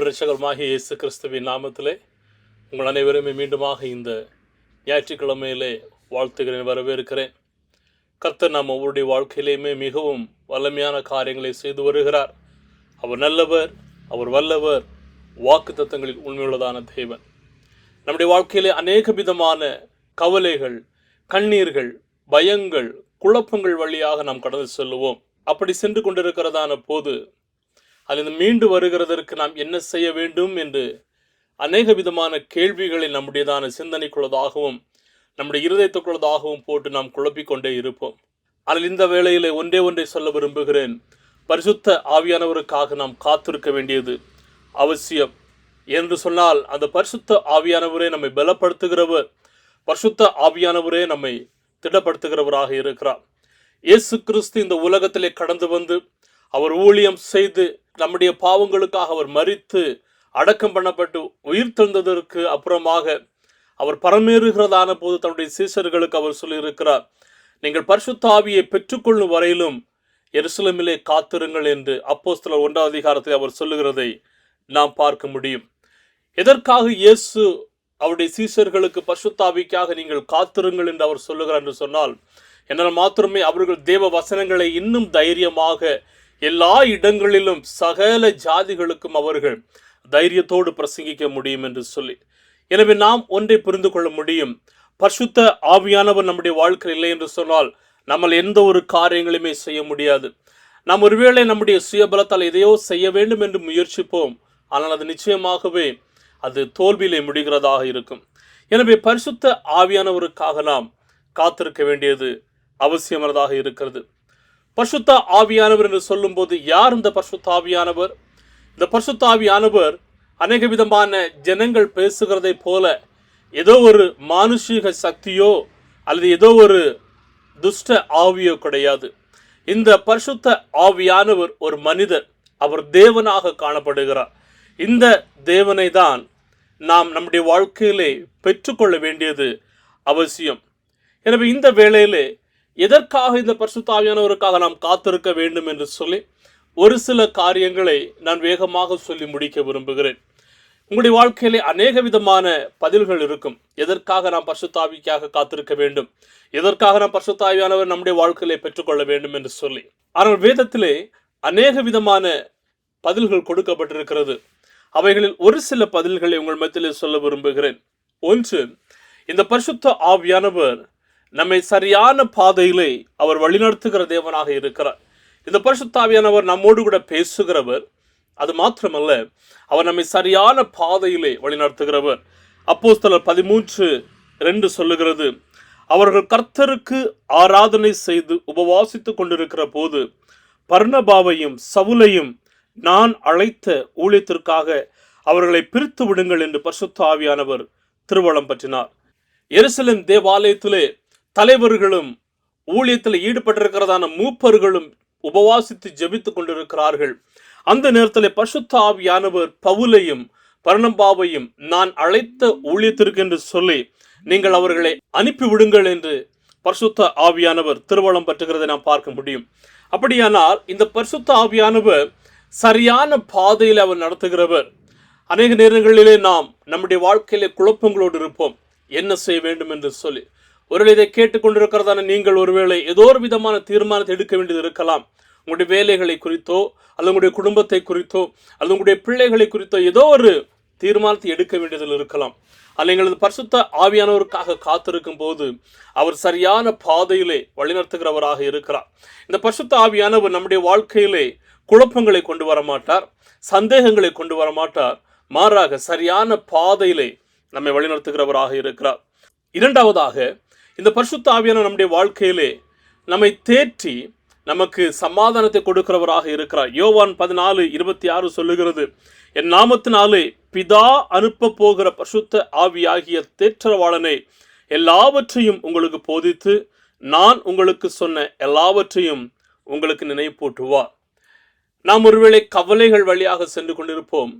ஆண்டவர் இரட்சகருமாகிய இயேசு கிறிஸ்துவின் நாமத்திலே உங்கள் அனைவருமே மீண்டுமாக இந்த ஞாயிற்றுக்கிழமையிலே வாழ்த்துகிறேன், வரவேற்கிறேன். கர்த்தர் நாம் ஒவ்வொருடைய வாழ்க்கையிலையுமே மிகவும் வல்லமையான காரியங்களை செய்து வருகிறார். அவர் நல்லவர், அவர் வல்லவர், வாக்கு தத்தங்களில் உண்மையுள்ளதான தேவன். நம்முடைய வாழ்க்கையிலே அநேக விதமான கவலைகள், கண்ணீர்கள், பயங்கள், குழப்பங்கள் வழியாக நாம் கடந்து செல்லுவோம். அப்படி சென்று கொண்டிருக்கிறதான போது அதில் மீண்டு வருகிறதற்கு நாம் என்ன செய்ய வேண்டும் என்று அநேக விதமான கேள்விகளை நம்முடையதான சிந்தனைக்குள்ளதாகவும் நம்முடைய இருதயத்துக்குள்ளதாகவும் போட்டு நாம் குழப்பிக்கொண்டே இருப்போம். ஆனால் இந்த வேளையிலே ஒன்றை சொல்ல விரும்புகிறேன். பரிசுத்த ஆவியானவருக்காக நாம் காத்திருக்க வேண்டியது அவசியம். என்று சொன்னால் அந்த பரிசுத்த ஆவியானவரே நம்மை பலப்படுத்துகிறவர், பரிசுத்த ஆவியானவரே நம்மை திடப்படுத்துகிறவராக இருக்கிறார். இயேசு கிறிஸ்து இந்த உலகத்திலே கடந்து வந்து அவர் ஊழியம் செய்து நம்முடைய பாவங்களுக்காக அவர் மரித்து அடக்கம் பண்ணப்பட்டு உயிர் தெழுந்ததற்கு அப்புறமாக அவர் பரமேறுகிறதான போது தன்னுடைய சீஷர்களுக்கு அவர் சொல்லியிருக்கிறார், நீங்கள் பரிசுத்த ஆவியை பெற்றுக்கொள்ளும் வரையிலும் எருசலேமிலே காத்திருங்கள் என்று அப்போஸ்தலர் 1 அதிகாரத்தில் அவர் சொல்லுகிறதை நாம் பார்க்க முடியும். எதற்காக இயேசு அவருடைய சீஷர்களுக்கு பரிசுத்த ஆவிக்காக நீங்கள் காத்திருங்கள் என்று அவர் சொல்லுகிறார் என்று சொன்னால், என்னால் மாத்திரமே அவர்கள் தேவ வசனங்களை இன்னும் தைரியமாக எல்லா இடங்களிலும் சகல ஜாதிகளுக்கும் அவர்கள் தைரியத்தோடு பிரசங்கிக்க முடியும் என்று சொல்லி. எனவே நாம் ஒன்றை புரிந்து கொள்ள முடியும். பரிசுத்த ஆவியானவர் நம்முடைய வாழ்க்கையில் இல்லை என்று சொன்னால் நம்மால் எந்த ஒரு காரியங்களையுமே செய்ய முடியாது. நாம் ஒருவேளை நம்முடைய சுயபலத்தால் எதையோ செய்ய வேண்டும் என்று முயற்சிப்போம், ஆனால் அது நிச்சயமாகவே அது தோல்வியிலே முடிகிறதாக இருக்கும். எனவே பரிசுத்த ஆவியானவருக்காக நாம் காத்திருக்க வேண்டியது அவசியமானதாக இருக்கிறது. பரிசுத்த ஆவியானவர் என்று சொல்லும் போது யார் இந்த பரிசுத்த ஆவியானவர்? இந்த பரிசுத்த ஆவியானவர் அநேக விதமான ஜனங்கள் பேசுகிறதை போல ஏதோ ஒரு மானுஷிக சக்தியோ அல்லது ஏதோ ஒரு துஷ்ட ஆவியோ கிடையாது. இந்த பரிசுத்த ஆவியானவர் ஒரு மனிதர், அவர் தேவனாக காணப்படுகிறார். இந்த தேவனை தான் நாம் நம்முடைய வாழ்க்கையிலே பெற்றுக்கொள்ள வேண்டியது அவசியம். எனவே இந்த வேளையிலே எதற்காக இந்த பரிசுத்த ஆவியானவருக்காக நாம் காத்திருக்க வேண்டும் என்று சொல்லி ஒரு சில காரியங்களை நான் வேகமாக சொல்லி முடிக்க விரும்புகிறேன். உங்களுடைய வாழ்க்கையிலே அநேக விதமான பதில்கள் இருக்கும். எதற்காக நாம் பரிசுத்த ஆவிக்காக காத்திருக்க வேண்டும், எதற்காக நாம் பரிசுத்த ஆவியானவர் நம்முடைய வாழ்க்கையிலே பெற்றுக்கொள்ள வேண்டும் என்று சொல்லி. ஆனால் வேதத்திலே அநேக விதமான பதில்கள் கொடுக்கப்பட்டிருக்கிறது. அவைகளில் ஒரு சில பதில்களை உங்கள் மத்தியிலே சொல்ல விரும்புகிறேன். ஒன்று, இந்த பரிசுத்த ஆவியானவர் நம்மை சரியான பாதையிலே அவர் வழிநடத்துகிற தேவனாக இருக்கிறார். இந்த பரிசுத்த ஆவியானவர் நம்மோடு கூட பேசுகிறவர். அது மாத்திரமல்ல, அவர் நம்மை சரியான பாதையிலே வழிநடத்துகிறவர். அப்போஸ்தலர் 13:2 சொல்லுகிறது, அவர்கள் கர்த்தருக்கு ஆராதனை செய்து உபவாசித்துக் கொண்டிருக்கிற போது பர்னபாவையும் சவுலையும் நான் அழைத்த ஊழியத்திற்காக அவர்களை பிரித்து விடுங்கள் என்று பரிசுத்த ஆவியானவர் திருவளம் பற்றினார். எருசலேம் தேவாலயத்திலே தலைவர்களும் ஊழியத்தில் ஈடுபட்டிருக்கிறதான மூப்பர்களும் உபவாசித்து ஜெபித்துக் கொண்டிருக்கிறார்கள். அந்த நேரத்தில் பரிசுத்த ஆவியானவர் பவுலையும் பர்னபாவையும் நான் அழைத்த ஊழியத்திற்கு என்று சொல்லி நீங்கள் அவர்களை அனுப்பிவிடுங்கள் என்று பரிசுத்த ஆவியானவர் திருவளம் பற்றுகிறதை நாம் பார்க்க முடியும். அப்படியானால் இந்த பரிசுத்த ஆவியானவர் சரியான பாதையில் அவர் நடத்துகிறவர். அநேக நேரங்களிலே நாம் நம்முடைய வாழ்க்கையிலே குழப்பங்களோடு இருப்போம், என்ன செய்ய வேண்டும் என்று சொல்லி. ஒருவேளை இதை கேட்டுக்கொண்டிருக்கிறதான நீங்கள் ஒருவேளை ஏதோ ஒரு விதமான தீர்மானத்தை எடுக்க வேண்டியது இருக்கலாம். உங்களுடைய வேலைகளை குறித்தோ அல்லது உங்களுடைய குடும்பத்தை குறித்தோ அல்லது உங்களுடைய பிள்ளைகளை குறித்தோ ஏதோ ஒரு தீர்மானத்தை எடுக்க வேண்டியதில் இருக்கலாம். அல்லது பரிசுத்த ஆவியானவருக்காக காத்திருக்கும் போது அவர் சரியான பாதையிலே வழிநடத்துகிறவராக இருக்கிறார். இந்த பரிசுத்த ஆவியானவர் நம்முடைய வாழ்க்கையிலே குழப்பங்களை கொண்டு வர மாட்டார், சந்தேகங்களை கொண்டு வர மாட்டார். மாறாக சரியான பாதையிலே நம்மை வழிநடத்துகிறவராக இருக்கிறார். இரண்டாவதாக, இந்த பரிசுத்த ஆவியானவர் நம்முடைய வாழ்க்கையிலே நம்மை தேற்றி நமக்கு சமாதானத்தை கொடுக்கிறவராக இருக்கிறார். யோவான் 14:26 சொல்லுகிறது, என் நாமத்தினாலே பிதா அனுப்ப போகிற பரிசுத்த ஆவியாகிய தேற்றவாளனை எல்லாவற்றையும் உங்களுக்கு போதித்து நான் உங்களுக்கு சொன்ன எல்லாவற்றையும் உங்களுக்கு நினைப்பூட்டுவார். நாம் ஒருவேளை கவலைகள் வழியாக சென்று கொண்டிருப்போம்,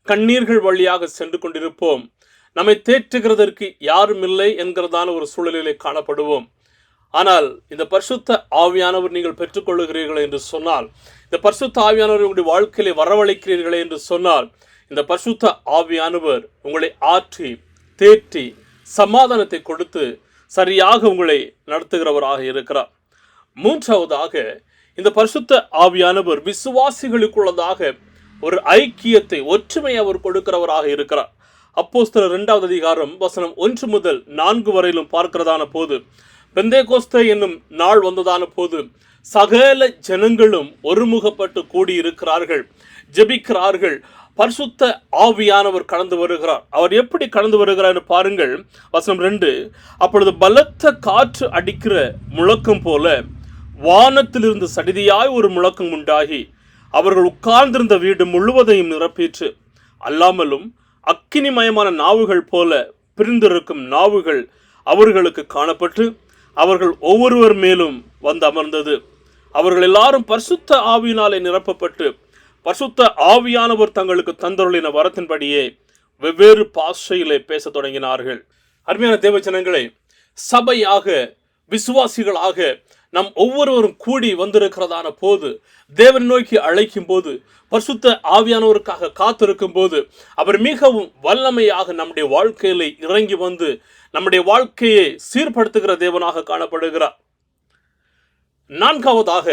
கண்ணீர்கள் வழியாக சென்று கொண்டிருப்போம். நம்மை தேற்றுகிறதற்கு யாரும் இல்லை என்கிறதான ஒரு சூழலிலே காணப்படுவோம். ஆனால் இந்த பரிசுத்த ஆவியானவர் நீங்கள் பெற்றுக்கொள்ளுகிறீர்கள் என்று சொன்னால், இந்த பரிசுத்த ஆவியானவர் உங்களுடைய வாழ்க்கையிலே வரவழைக்கிறீர்களே என்று சொன்னால், இந்த பரிசுத்த ஆவியானவர் உங்களை ஆற்றி தேற்றி சமாதானத்தை கொடுத்து சரியாக உங்களை நடத்துகிறவராக இருக்கிறார். மூன்றாவதாக, இந்த பரிசுத்த ஆவியானவர் விசுவாசிகளுக்குள்ளதாக ஒரு ஐக்கியத்தை, ஒற்றுமை அவர் கொடுக்கிறவராக இருக்கிறார். அப்போஸ்தலர் 2வது அதிகாரம் வசனம் 1 முதல் 4 வரையிலும் பார்க்கிறதான போது, பெந்தேகோஸ்தே என்னும் நாள் வந்ததான போது சகல ஜனங்களும் ஒருமுகப்பட்டு கூடியிருக்கிறார்கள், ஜெபிக்கிறார்கள். பரிசுத்த ஆவியானவர் கடந்து வருகிறார். அவர் எப்படி கடந்து வருகிறார் என்று பாருங்கள். வசனம் 2, அப்பொழுது பலத்த காற்று அடிக்கிற முழக்கம் போல வானத்திலிருந்து சடிதியாய் ஒரு முழக்கம் உண்டாகி அவர்கள் உட்கார்ந்திருந்த வீடு முழுவதையும் நிரப்பிற்று. அல்லாமலும் அக்கினிமயமான நாவுகள் போல பிரிந்திருக்கும் நாவுகள் அவர்களுக்கு காணப்பட்டு அவர்கள் ஒவ்வொருவர் மேலும் வந்து அமர்ந்தது. அவர்கள் எல்லாரும் பரிசுத்த ஆவியினாலே நிரப்பப்பட்டு பரிசுத்த ஆவியானவர் தங்களுக்கு தந்தருளின வரத்தின்படியே வெவ்வேறு பாஷையிலே பேச தொடங்கினார்கள். அருமையான தேவஜனங்களே, சபையாக விசுவாசிகளாக நம் ஒவ்வொருவரும் கூடி வந்திருக்கிறதான போது, தேவன் நோக்கி அழைக்கும் போது, பரிசுத்த ஆவியானவருக்காக காத்திருக்கும் போது, அவர் மிகவும் வல்லமையாக நம்முடைய வாழ்க்கையில இறங்கி வந்து நம்முடைய வாழ்க்கையை சீர்படுத்துகிற தேவனாக காணப்படுகிறார். நான்காவதாக,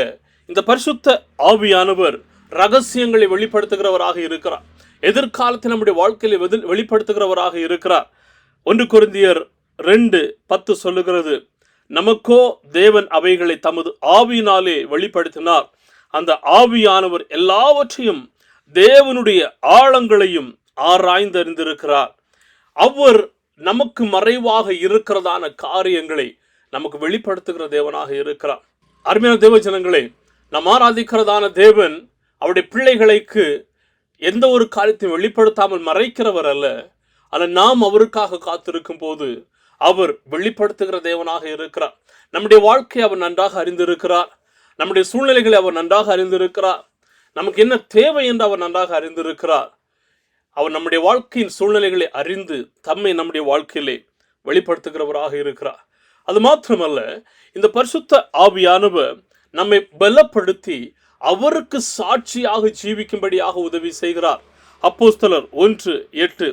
இந்த பரிசுத்த ஆவியானவர் ரகசியங்களை வெளிப்படுத்துகிறவராக இருக்கிறார். எதிர்காலத்தில் நம்முடைய வாழ்க்கையை வெளிப்படுத்துகிறவராக இருக்கிறார். 1 கொரிந்தியர் 2:10 சொல்லுகிறது, நமக்கோ தேவன் அவைகளை தமது ஆவியினாலே வெளிப்படுத்தினார். அந்த ஆவியானவர் எல்லாவற்றையும் தேவனுடைய ஆழங்களையும் ஆராய்ந்தறிந்திருக்கிறார். அவர் நமக்கு மறைவாக இருக்கிறதான காரியங்களை நமக்கு வெளிப்படுத்துகிற தேவனாக இருக்கிறார். அருமையான தேவ ஜனங்களே, நாம் ஆராதிக்கிறதான தேவன் அவருடைய பிள்ளைகளுக்கு எந்த ஒரு காரியத்தையும் வெளிப்படுத்தாமல் மறைக்கிறவர் அல்ல. ஆனால் நாம் அவருக்காக காத்திருக்கும் போது அவர் வெளிப்படுத்துகிற தேவனாக இருக்கிறார். நம்முடைய வாழ்க்கையை அவர் நன்றாக அறிந்திருக்கிறார். நம்முடைய சூழ்நிலைகளை அவர் நன்றாக அறிந்திருக்கிறார். நமக்கு என்ன தேவை என்று அவர் நன்றாக அறிந்திருக்கிறார். அவர் நம்முடைய வாழ்க்கையின் சூழ்நிலைகளை அறிந்து தம்மை நம்முடைய வாழ்க்கையிலே வெளிப்படுத்துகிறவராக இருக்கிறார். அது மாத்திரமல்ல, இந்த பரிசுத்த ஆவியானவர் நம்மை பலப்படுத்தி அவருக்கு சாட்சியாக ஜீவிக்கும்படியாக உதவி செய்கிறார். அப்போஸ்தலர் 1:8,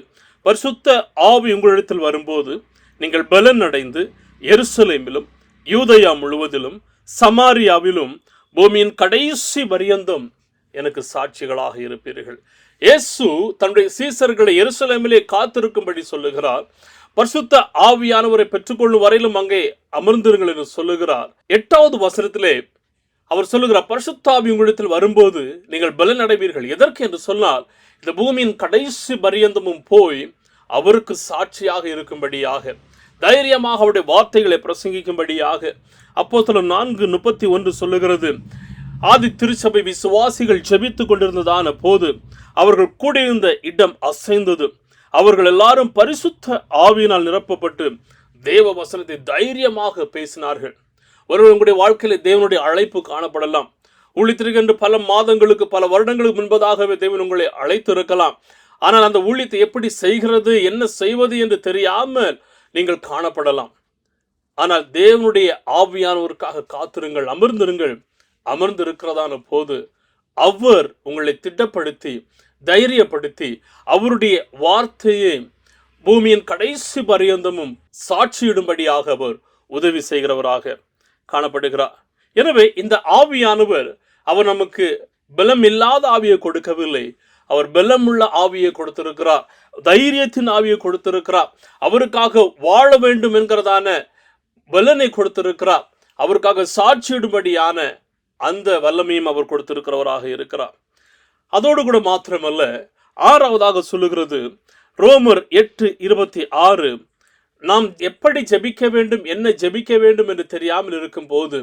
பரிசுத்த ஆவி உங்களிடத்தில் வரும்போது நீங்கள் பலன் அடைந்து எருசலேமிலும் யூதயா முழுவதிலும் சமாரியாவிலும் பூமியின் கடைசி பரியந்தம் எனக்கு சாட்சிகளாக இருப்பீர்கள். இயேசு தன்னுடைய சீசர்களை எருசலேமிலே காத்திருக்கும்படி சொல்லுகிறார். பரிசுத்த ஆவியானவரை பெற்றுக்கொள்ளும் வரையிலும் அங்கே அமர்ந்திருங்கள் என்று சொல்லுகிறார். 8வது வசனத்திலே அவர் சொல்லுகிறார், பரிசுத்த ஆவி உங்களிடத்தில் வரும்போது நீங்கள் பலன் அடைவீர்கள். எதற்கு என்று சொன்னால், இந்த பூமியின் கடைசி பரியந்தமும் போய் அவருக்கு சாட்சியாக இருக்கும்படியாக, தைரியமாக அவருடைய வார்த்தைகளை பிரசங்கிக்கும்படியாக. அப்போஸ்தலர் 4:31 சொல்லுகிறது, ஆதி திருச்சபை விசுவாசிகள் ஜெபித்துக் கொண்டிருந்ததான போது அவர்கள் கூடியிருந்த இடம் அசைந்தது. அவர்கள் எல்லாரும் பரிசுத்த ஆவியினால் நிரப்பப்பட்டு தேவ வசனத்தை தைரியமாக பேசினார்கள். ஒருவர் உங்களுடைய வாழ்க்கையில தேவனுடைய அழைப்பு காணப்படலாம். ஊழியத்திற்கு பல மாதங்களுக்கு, பல வருடங்களுக்கு முன்பதாகவே தேவன் உங்களை அழைத்து இருக்கலாம். ஆனால் அந்த ஊழியத்தை எப்படி செய்கிறது, என்ன செய்வது என்று தெரியாமல் நீங்கள் காணப்படலாம். ஆனால் தேவனுடைய ஆவியானவருக்காக காத்திருங்கள், அமர்ந்திருங்கள். அமர்ந்திருக்கிறதான போது அவர் உங்களை திட்டப்படுத்தி தைரியப்படுத்தி அவருடைய வார்த்தையை பூமியின் கடைசி பரியந்தமும் சாட்சியிடும்படியாக அவர் உதவி செய்கிறவராக காணப்படுகிறார். எனவே இந்த ஆவியானவர் அவர் நமக்கு பலம் இல்லாத ஆவியை கொடுக்கவில்லை. அவர் பலமுள்ள ஆவியை கொடுத்திருக்கிறார், தைரியத்தின் ஆவியை கொடுத்திருக்கிறார். அவருக்காக வாழ வேண்டும் என்கிறதான பலனை கொடுத்திருக்கிறார். அவருக்காக சாட்சியிடும்படியான அந்த வல்லமையும் அவர் கொடுத்திருக்கிறவராக இருக்கிறார். அதோடு கூட மாத்திரமல்ல, 6வதாக சொல்லுகிறது ரோமர் 8:26, நாம் எப்படி ஜெபிக்க வேண்டும், என்ன ஜெபிக்க வேண்டும் என்று தெரியாமல் இருக்கும் போது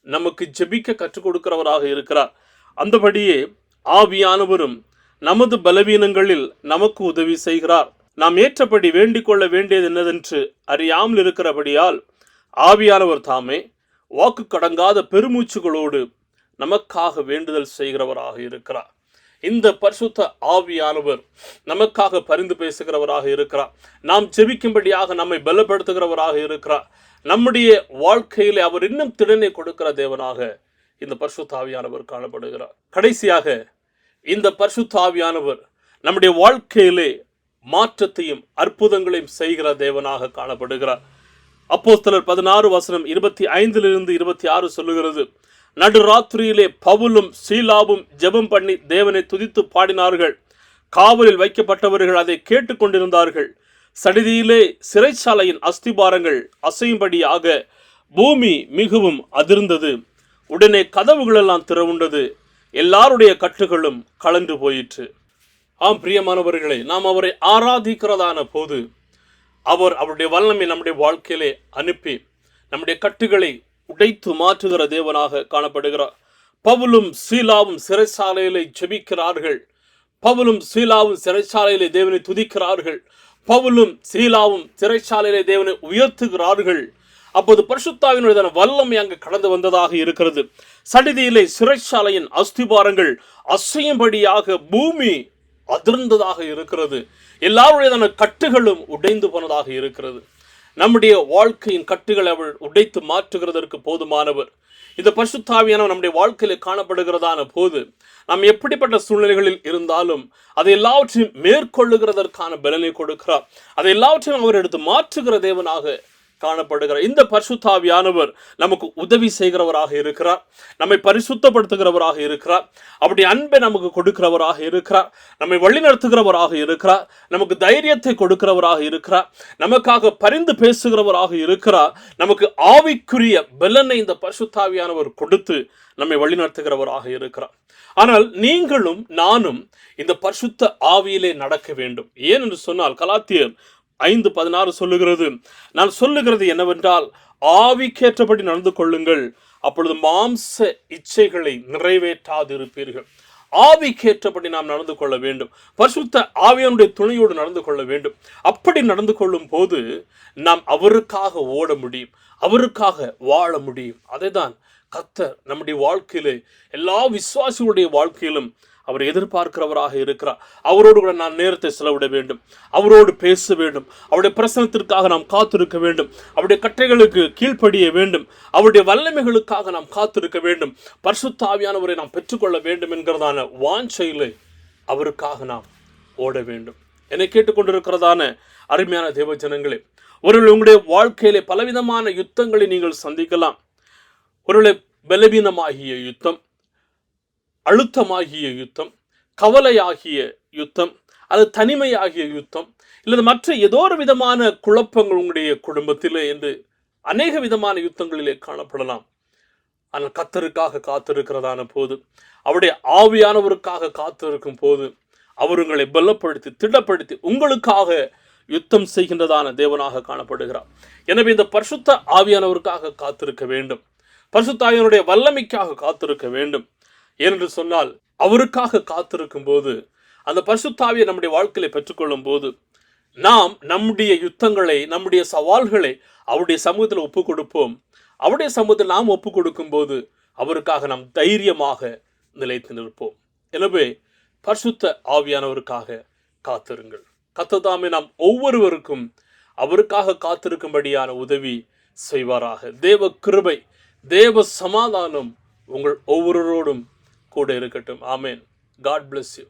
நமக்கு ஜெபிக்க கற்றுக் கொடுக்கிறவராக இருக்கிறார். அந்தபடியே ஆவியானவரும் நமது பலவீனங்களில் நமக்கு உதவி செய்கிறார். நாம் ஏற்றபடி வேண்டிக் கொள்ள வேண்டியது என்னதென்று அறியாமல் இருக்கிறபடியால் ஆவியானவர் தாமே வாக்கு கடங்காத பெருமூச்சுகளோடு நமக்காக வேண்டுதல் செய்கிறவராக இருக்கிறார். இந்த பரிசுத்த ஆவியானவர் நமக்காக பரிந்து பேசுகிறவராக இருக்கிறார். நாம் ஜெபிக்கும்படியாக நம்மை பலப்படுத்துகிறவராக இருக்கிறார். நம்முடைய வாழ்க்கையிலே அவர் இன்னும் திறனை கொடுக்கிற தேவனாக இந்த பரிசுத்த ஆவியானவர் காணப்படுகிறார். கடைசியாக இந்த பரிசுத்த ஆவியானவர் நம்முடைய வாழ்க்கையிலே மாற்றத்தையும் அற்புதங்களையும் செய்கிற தேவனாக காணப்படுகிறார். அப்போஸ்தலர் 16:25-26 சொல்லுகிறது, நடுராத்திரியிலே பவுலும் சீலாவும் ஜெபம் பண்ணி தேவனை துதித்து பாடினார்கள். காவலில் வைக்கப்பட்டவர்கள் அதை கேட்டுக்கொண்டிருந்தார்கள். சடிதியிலே சிறைச்சாலையின் அஸ்திபாரங்கள் அசையும்படியாக பூமி மிகவும் அதிர்ந்தது. உடனே கதவுகளெல்லாம் திறவுண்டது. எல்லாருடைய கட்டுகளும் கலண்டு போயிற்று. ஆம் பிரியமானவர்களே, நாம் அவரை ஆராதிக்கிறதான போது அவர் அவருடைய வல்லமை நம்முடைய வாழ்க்கையிலே அனுப்பி நம்முடைய கட்டுகளை உடைத்து மாற்றுகிற தேவனாக காணப்படுகிறார். பவுலும் சீலாவும் சிறைச்சாலையிலே ஜெபிக்கிறார்கள். பவுலும் சீலாவும் சிறைச்சாலையிலே தேவனை துதிக்கிறார்கள். பவுலும் சீலாவும் சிறைச்சாலையிலே தேவனை உயர்த்துகிறார்கள். அப்போது பரிசுத்தாவினுடைய வல்லமை அங்கு கடந்து வந்ததாக இருக்கிறது. சடிதியிலே சிறைச்சாலையின் அஸ்திபாரங்கள் அசையும்படியாக பூமி அதிர்ந்ததாக இருக்கிறது. எல்லாருடைய கட்டுகளும் உடைந்து போனதாக இருக்கிறது. நம்முடைய வாழ்க்கையின் கட்டுகளை அவள் உடைத்து மாற்றுகிறதற்கு போதுமானவர். இந்த பரிசுத்தாவியானவர் நம்முடைய வாழ்க்கையில காணப்படுகிறதான போது நாம் எப்படிப்பட்ட சூழ்நிலைகளில் இருந்தாலும் அதை எல்லாவற்றையும் மேற்கொள்ளுகிறதற்கான பலனை கொடுக்கிறார். அதை எல்லாவற்றையும் அவர் எடுத்து மாற்றுகிற தேவனாக காணப்படுகிறார். இந்த பரிசுத்தாவியானவர் நமக்கு உதவி செய்கிறவராக இருக்கிறார். நம்மை பரிசுத்தப்படுத்துகிறவராக இருக்கிறார். அப்படி அன்பை நமக்கு கொடுக்கிறவராக இருக்கிறார். நம்மை வழிநடத்துகிறவராக இருக்கிறார். நமக்கு தைரியத்தை கொடுக்கிறவராக இருக்கிறார். நமக்காக பரிந்து பேசுகிறவராக இருக்கிறார். நமக்கு ஆவிக்குரிய பலனை இந்த பரிசுத்தாவியானவர் கொடுத்து நம்மை வழிநடத்துகிறவராக இருக்கிறார். ஆனால் நீங்களும் நானும் இந்த பரிசுத்த ஆவியிலே நடக்க வேண்டும். ஏன் என்று சொன்னால் கலாத்தியர் 5:16 சொல்லுகிறது, நான் சொல்லுகிறது என்னவென்றால் ஆவிக்கேற்றபடி நடந்து கொள்ளுங்கள், அப்பொழுது மாம்ச இச்சைகளை நிறைவேற்றாதிருப்பீர்கள். ஆவிக்கேற்றபடி நாம் நடந்து கொள்ள வேண்டும். பரிசுத்த ஆவியானுடைய துணையோடு நடந்து கொள்ள வேண்டும். அப்படி நடந்து கொள்ளும் போது நாம் அவருக்காக ஓட முடியும், அவருக்காக வாழ முடியும். அதை தான் கர்த்தர் நம்முடைய வாழ்க்கையிலே எல்லா விசுவாசிகளுடைய வாழ்க்கையிலும் அவர் எதிர்பார்க்கிறவராக இருக்கிறார். அவரோடு கூட நான் நேரத்தை செலவிட வேண்டும், அவரோடு பேச வேண்டும், அவருடைய பிரசனத்திற்காக நாம் காத்திருக்க வேண்டும், அவருடைய கட்டளைகளுக்கு கீழ்ப்படிய வேண்டும், அவருடைய வல்லமைகளுக்காக நாம் காத்திருக்க வேண்டும், பரிசுத்த ஆவியானவரை நாம் பெற்றுக்கொள்ள வேண்டும் என்கிறதான வாஞ்சையிலே அவருக்காக நாம் ஓட வேண்டும். என்னை கேட்டுக்கொண்டிருக்கிறதான அருமையான தேவ ஜனங்களே, ஒருவேளை உங்களுடைய வாழ்க்கையிலே பலவிதமான யுத்தங்களை நீங்கள் சந்திக்கலாம். ஒருவேளை பலவீனமாகிய யுத்தம், அழுத்தமாகிய யுத்தம், கவலையாகிய யுத்தம், அது தனிமையாகிய யுத்தம், இல்லது மற்ற ஏதோ ஒரு விதமான குழப்பங்கள் உங்களுடைய குடும்பத்திலே என்று அநேக விதமான யுத்தங்களிலே காணப்படலாம். ஆனால் கர்த்தருக்காக காத்திருக்கிறதான போது, அவருடைய ஆவியானவருக்காக காத்திருக்கும் போது அவர் உங்களை பலப்படுத்தி திடப்படுத்தி உங்களுக்காக யுத்தம் செய்கின்றதான தேவனாக காணப்படுகிறார். எனவே இந்த பரிசுத்த ஆவியானவருக்காக காத்திருக்க வேண்டும். பரிசுத்த ஆவியானுடைய வல்லமைக்காக காத்திருக்க வேண்டும். ஏனென்று சொன்னால் அவருக்காக காத்திருக்கும் போது, அந்த பரிசுத்த ஆவியை நம்முடைய வாழ்க்கையில பெற்றுக்கொள்ளும் போது நாம் நம்முடைய யுத்தங்களை, நம்முடைய சவால்களை அவருடைய சமூகத்தில் ஒப்புக் கொடுப்போம். அவருடைய சமூகத்தில் நாம் ஒப்புக் கொடுக்கும் போது அவருக்காக நாம் தைரியமாக நிலைத்து நிற்போம். எனவே பரிசுத்த ஆவியானவருக்காக காத்திருங்கள். கர்த்தர் தாமே நாம் ஒவ்வொருவருக்கும் அவருக்காக காத்திருக்கும்படியான உதவி செய்வாராக. தேவ கிருபை, தேவ சமாதானம் உங்கள் ஒவ்வொருவரோடும் கூட இருக்கட்டும். ஆமேன். God bless you.